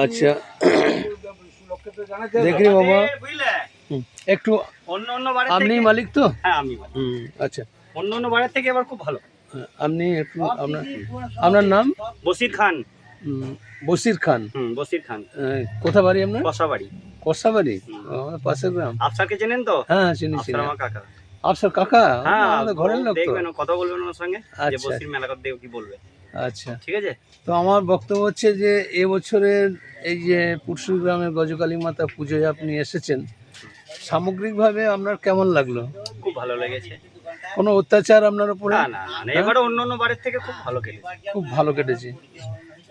আচ্ছা দেখি বাবা একটু অন্য অন্য বাড়ি আপনি থেকে মালিক তো? হ্যাঁ আমি মালিক। আচ্ছা অন্য অন্য বাড়ির থেকে এবার খুব ভালো। আপনি একটু আপনার নাম? বসির খান। বসির খান। বসির খান। কোথা বাড়ি আপনার? কষাবাড়ি। কষাবাড়ি, আমার পাশের গ্রাম। আফসারকে চেনেন তো? হ্যাঁ চিনি চিনি। আফসার আমার কাকা। আফসার কাকা? হ্যাঁ আমাদের ঘরের লোক তো। দেখবেন কথা বলবেন ওর সঙ্গে যে আচ্ছা বসির মেলা কথা দেখে কি বলবে। আচ্ছা ঠিক আছে। তো আমার বক্তব্য হচ্ছে যে এবছরের এই যে পুরসুর গ্রামের গজকালী মাতা পুজোয় আপনি এসেছেন, সামগ্রিকভাবে আপনার কেমন লাগলো? খুব ভালো লেগেছে। কোনো অত্যাচার আপনার উপরে? না না না, এবারে অন্য অন্য বাড়ির থেকে খুব ভালো কেটেছে। খুব ভালো কেটেছে,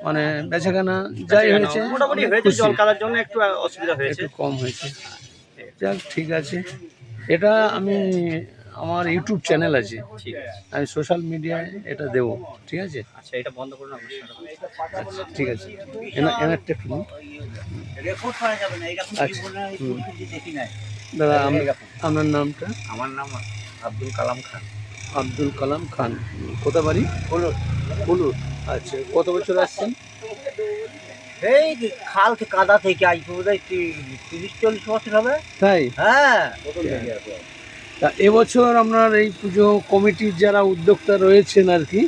মানে বেচাকেনা যাই হয়েছে মোটামুটি হয়েছে, জল কাদার জন্য একটু অসুবিধা হয়েছে, একটু কম হয়েছে। যাক ঠিক আছে, এটা আমি আমার ইউটিউব চ্যানেল আছে, ঠিক আছে। আমি সোশ্যাল মিডিয়ায় এটা দেবো, ঠিক আছে? আচ্ছা এটা বন্ধ করুন আপনার। আচ্ছা ঠিক আছে, এনারটা একটু নিন। রেকর্ড করা যাবে না, এরকম আচ্ছা, কি দেখি নাই। দাদা আপনার নামটা? আমার নাম আব্দুল কালাম খান। আব্দুল কালাম খান, কোথা বাড়ি? কুলুর। আচ্ছা কত বছর আসছেন? এই খাল কাদা থেকে আজ বোধহয় 30-40 বছর হবে। তাই? হ্যাঁ। তা এবছর আপনার এই পুজো কমিটির যারা উদ্যোক্তা রয়েছেন আর কি,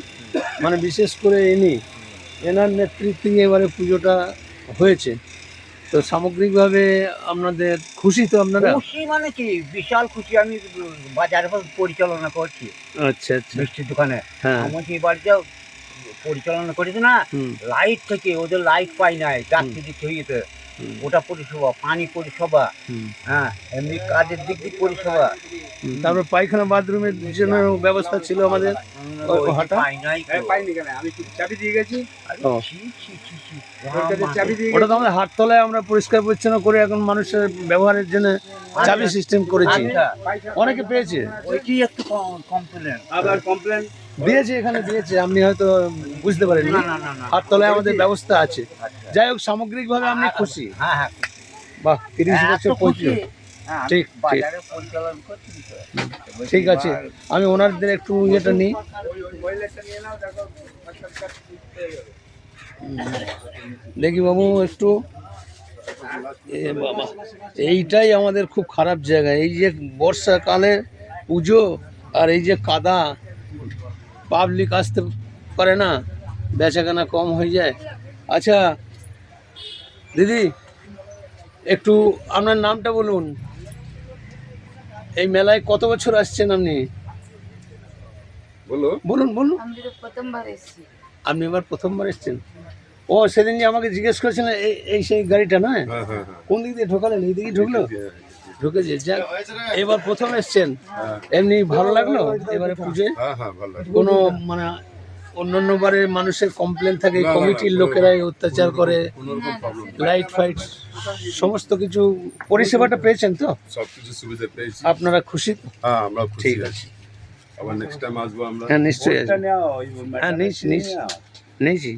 মানে বিশেষ করে এনার নেতৃত্বে এবারে পুজোটা হয়েছে, তো সামগ্রিকভাবে আপনাদের খুশি তো আপনারা? খুশি মানে কি, বিশাল খুশি। আমি বাজারে পরিচালনা করছি। আচ্ছা আচ্ছা, মিষ্টির দোকানে। হ্যাঁ আমার এই বাড়িতে পরিচালনা করেছে না, লাইট থেকে ওদের লাইট পাই নাই, যাত্রী দিতে হয়েছে, ওটা পরিষেবা, পানি পরিষেবা, হ্যাঁ এমনি কাজের দিক দিয়ে পরিষেবা। তারপর পায়খানা বাথরুমের জন্য ব্যবস্থা ছিল আমাদের, আমি চাবি দিয়ে গেছি। ওটা তো আমাদের হাটতলায় আমরা পরিষ্কার পরিচ্ছন্ন করে এখন মানুষের ব্যবহারের জন্য চাবি সিস্টেম করেছি, অনেকে পেয়েছে। ওইটি একটু কমপ্লেন, আবার কমপ্লেন দিয়েছে, এখানে দিয়েছে, আপনি হয়তো বুঝতে পারেন। হাটতলায় আমাদের ব্যবস্থা আছে। যাই হোক সামগ্রিকভাবে আপনি খুশি? হ্যাঁ হ্যাঁ। বাহ, 30 বছর 35। ঠিক ঠিক ঠিক আছে, আমি ওনারদের একটু ইয়েটা নিই। দেখি বাবু একটু, বাবা এইটাই আমাদের খুব খারাপ জায়গা, এই যে বর্ষাকালে পুজো আর এই যে কাদা, পাবলিক আসতে পারে না, বেচাকেনা কম হয়ে যায়। আচ্ছা দিদি একটু আপনার নামটা বলুন, এই মেলায় কত বছর আসছেন আপনি? বলুন বলুন। আপনি এবার প্রথমবার এসছেন? ও সেদিন যে আমাকে জিজ্ঞেস করেছিলেন এই সেই গাড়িটা নয়? কোন দিক দিয়ে ঢোকালেন? এই দিকে ঢুকলো? ঢুকেছে। যাক এবার প্রথম এসছেন, এমনি ভালো লাগলো এবারে পুজোয়? কোনো মানে অন্যান্য বারে মানুষের কমপ্লেন থাকে, কমিটির লোকেরাই অত্যাচার করে, লাইট ফাইট সমস্ত কিছু পরিষেবাটা পেয়েছেন তো? সবকিছু সুবিধা পেয়েছি। আপনারা খুশি? হ্যাঁ আমরা খুশি। ঠিক আছে, আবার নেক্সট টাইম আসবো আমরা। হ্যাঁ নিশ্চয়ই আসবো। হ্যাঁ নিয়েছি।